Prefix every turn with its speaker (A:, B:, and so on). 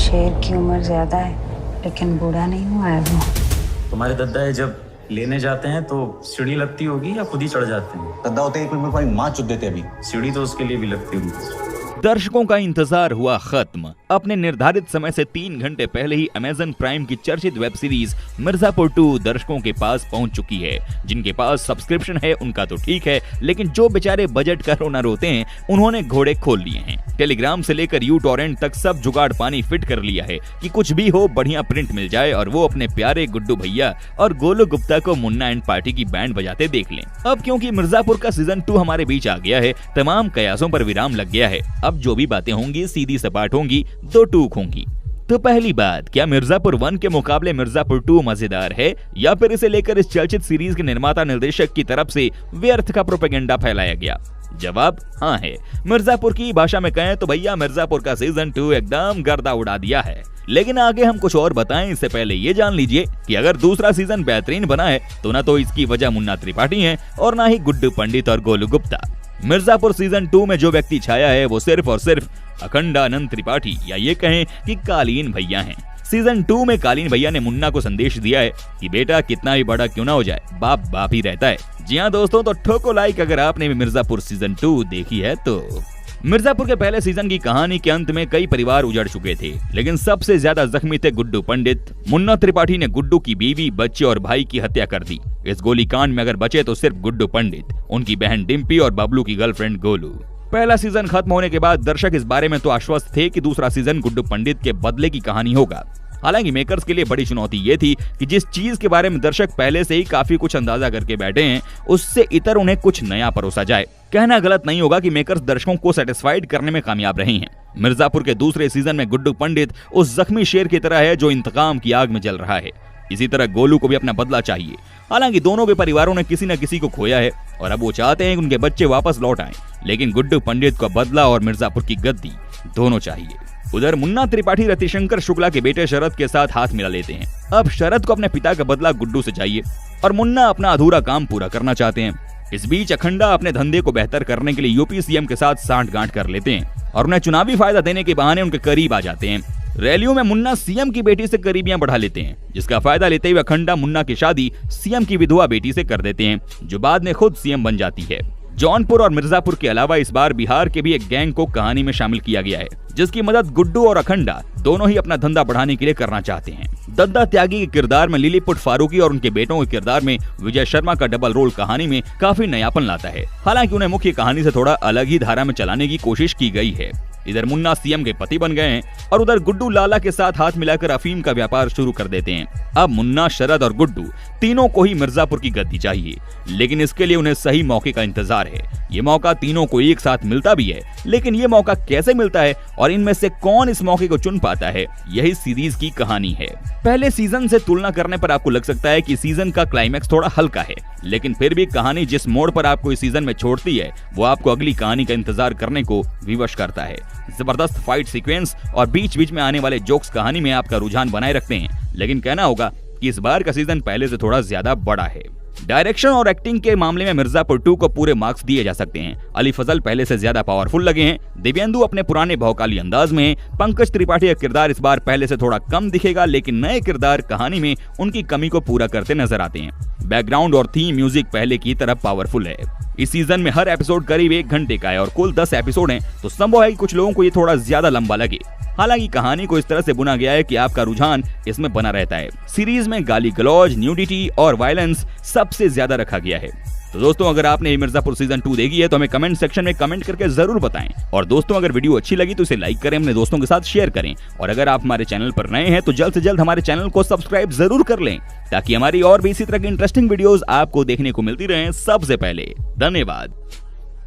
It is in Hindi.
A: शेर की उम्र ज्यादा है लेकिन बूढ़ा नहीं हुआ है वो।
B: तुम्हारे दद्दा है जब लेने जाते हैं तो सीढ़ी लगती होगी या खुद ही चढ़ जाते हैं?
C: दद्दा होते एक मिनट में माँ चुद देते अभी।
B: सीढ़ी तो उसके लिए भी लगती होगी।
D: दर्शकों का इंतजार हुआ खत्म। अपने निर्धारित समय से 3 घंटे पहले ही अमेज़न प्राइम की चर्चित वेब सीरीज मिर्जापुर 2 दर्शकों के पास पहुंच चुकी है। जिनके पास सब्सक्रिप्शन है उनका तो ठीक है, लेकिन जो बेचारे बजट का रोना रोते हैं उन्होंने घोड़े खोल लिए हैं। टेलीग्राम से लेकर यूटॉरेंट तक सब जुगाड़ पानी फिट कर लिया है कि कुछ भी हो बढ़िया प्रिंट मिल जाए और वो अपने प्यारे गुड्डू भैया और गोलू गुप्ता को मुन्ना एंड पार्टी की बैंड बजाते देख लें। अब क्योंकि मिर्जापुर का सीजन 2 हमारे बीच आ गया है, तमाम कयासों पर विराम लग गया है। अब जो भी बातें होंगी सीधी सपाट होंगी, दो टूक होंगी। तो पहली बात, क्या मिर्जापुर 1 के मुकाबले मिर्जापुर 2 मजेदार है या फिर इसे लेकर इस चर्चित सीरीज के निर्माता निर्देशक की तरफ से व्यर्थ का प्रोपेगेंडा फैलाया गया? जवाब हाँ है। मिर्जापुर की भाषा में कहें तो भैया मिर्जापुर का सीजन 2 एकदम गर्दा उड़ा दिया है। लेकिन आगे हम कुछ और बताएं इससे पहले ये जान लीजिए कि अगर दूसरा सीजन बेहतरीन बना है तो ना तो इसकी वजह मुन्ना त्रिपाठी है और ना ही गुड्डू पंडित और गोलू गुप्ता। मिर्जापुर सीजन 2 में जो व्यक्ति छाया है वो सिर्फ और सिर्फ अखंडानंद त्रिपाठी या ये कहें कि कालीन भैया हैं। सीजन 2 में कालीन भैया ने मुन्ना को संदेश दिया है कि बेटा कितना भी बड़ा क्यों ना हो जाए, बाप बाप ही रहता है। जी हाँ दोस्तों, तो ठोको लाइक अगर आपने भी मिर्जापुर सीजन 2 देखी है तो। मिर्जापुर के पहले सीजन की कहानी के अंत में कई परिवार उजड़ चुके थे, लेकिन सबसे ज्यादा जख्मी थे गुड्डू पंडित। मुन्ना त्रिपाठी ने गुड्डू की बीवी, बच्चे और भाई की हत्या कर दी। इस गोलीकांड में अगर बचे तो सिर्फ गुड्डू पंडित, उनकी बहन डिम्पी और बबलू की गर्लफ्रेंड गोलू। पहला सीजन खत्म होने के बाद दर्शक इस बारे में तो आश्वस्त थे कि दूसरा सीजन गुड्डू पंडित के बदले की कहानी होगा। हालांकि मेकर्स के लिए बड़ी चुनौती ये थी कि जिस चीज के बारे में दर्शक पहले से ही काफी कुछ अंदाजा करके बैठे हैं, उससे इतर उन्हें कुछ नया परोसा जाए। कहना गलत नहीं होगा कि मेकर्स दर्शकों को सेटिस्फाइड करने में कामयाब रहे हैं। मिर्जापुर के दूसरे सीजन में गुड्डू पंडित उस जख्मी शेर की तरह है जो इंतकाम की आग में जल रहा है। इसी तरह गोलू को भी अपना बदला चाहिए। हालांकि दोनों के परिवारों ने किसी न किसी को खोया है और अब वो चाहते हैं कि उनके बच्चे वापस लौट आएं। लेकिन गुड्डू पंडित को बदला और मिर्जापुर की गद्दी दोनों चाहिए। उधर मुन्ना त्रिपाठी रतिशंकर शुक्ला के बेटे शरद के साथ हाथ मिला लेते हैं। अब शरद को अपने पिता का बदला गुड्डू से चाहिए और मुन्ना अपना अधूरा काम पूरा करना चाहते हैं। इस बीच अखंडा अपने धंधे को बेहतर करने के लिए यूपी सीएम के साथ सांठगांठ कर लेते हैं और उन्हें चुनावी फायदा देने के बहाने उनके करीब आ जाते हैं। रैलियों में मुन्ना सीएम की बेटी से करीबियां बढ़ा लेते हैं, जिसका फायदा लेते हुए अखंडा मुन्ना की शादी सीएम की विधवा बेटी से कर देते हैं, जो बाद में खुद सीएम बन जाती है। जौनपुर और मिर्जापुर के अलावा इस बार बिहार के भी एक गैंग को कहानी में शामिल किया गया है, जिसकी मदद गुड्डू और अखंडा दोनों ही अपना धंधा बढ़ाने के लिए करना चाहते हैं। दद्दा त्यागी के किरदार में लिलीपुट फारूकी और उनके बेटों के किरदार में विजय शर्मा का डबल रोल कहानी में काफी नयापन लाता है। हालांकि उन्हें मुख्य कहानी से थोड़ा अलग ही धारा में चलाने की कोशिश की गई है। इधर मुन्ना सीएम के पति बन गए हैं और उधर गुड्डू लाला के साथ हाथ मिलाकर अफीम का व्यापार शुरू कर देते हैं। अब मुन्ना, शरद और गुड्डू तीनों को ही मिर्जापुर की गद्दी चाहिए, लेकिन इसके लिए उन्हें सही मौके का इंतजार है। ये मौका तीनों को एक साथ मिलता भी है, लेकिन ये मौका कैसे मिलता है और इनमें से कौन इस मौके को चुन पाता है, यही सीरीज की कहानी है। पहले सीजन से तुलना करने पर आपको लग सकता है कि सीजन का क्लाइमैक्स थोड़ा हल्का है, लेकिन फिर भी कहानी जिस मोड़ पर आपको इस सीजन में छोड़ती है वो आपको अगली कहानी का इंतजार करने को विवश करता है। जबरदस्त फाइट सीक्वेंस और बीच बीच में आने वाले जोक्स कहानी में आपका रुझान बनाए रखते हैं, लेकिन कहना होगा कि इस बार का सीजन पहले से थोड़ा ज्यादा बड़ा है। डायरेक्शन और एक्टिंग के मामले में मिर्जापुर 2 को पूरे मार्क्स दिए जा सकते हैं। अली फजल पहले से ज्यादा पावरफुल लगे हैं। दिव्येंदु अपने पुराने भौकाली अंदाज में हैं। पंकज त्रिपाठी का किरदार इस बार पहले से थोड़ा कम दिखेगा, लेकिन नए किरदार कहानी में उनकी कमी को पूरा करते नजर आते हैं। बैकग्राउंड और थीम म्यूजिक पहले की तरह पावरफुल है। इस सीजन में हर एपिसोड करीब 1 घंटे का है और कुल 10 एपिसोड हैं, तो संभव है कि कुछ लोगों को ये थोड़ा ज्यादा लंबा लगे। हालांकि कहानी को इस तरह से बुना गया है कि आपका रुझान इसमें बना रहता है। सीरीज में गाली गलौज, न्यूडिटी और वायलेंस सबसे ज्यादा रखा गया है। तो दोस्तों, अगर आपने मिर्जापुर सीजन 2 देखी है तो हमें कमेंट सेक्शन में कमेंट करके जरूर बताएं। और दोस्तों, अगर वीडियो अच्छी लगी तो इसे लाइक करें, अपने दोस्तों के साथ शेयर करें। और अगर आप हमारे चैनल पर नए हैं तो जल्द से जल्द हमारे चैनल को सब्सक्राइब जरूर कर लें, ताकि हमारी और भी इसी तरह की इंटरेस्टिंग वीडियोस आपको देखने को मिलती रहें सबसे पहले। धन्यवाद।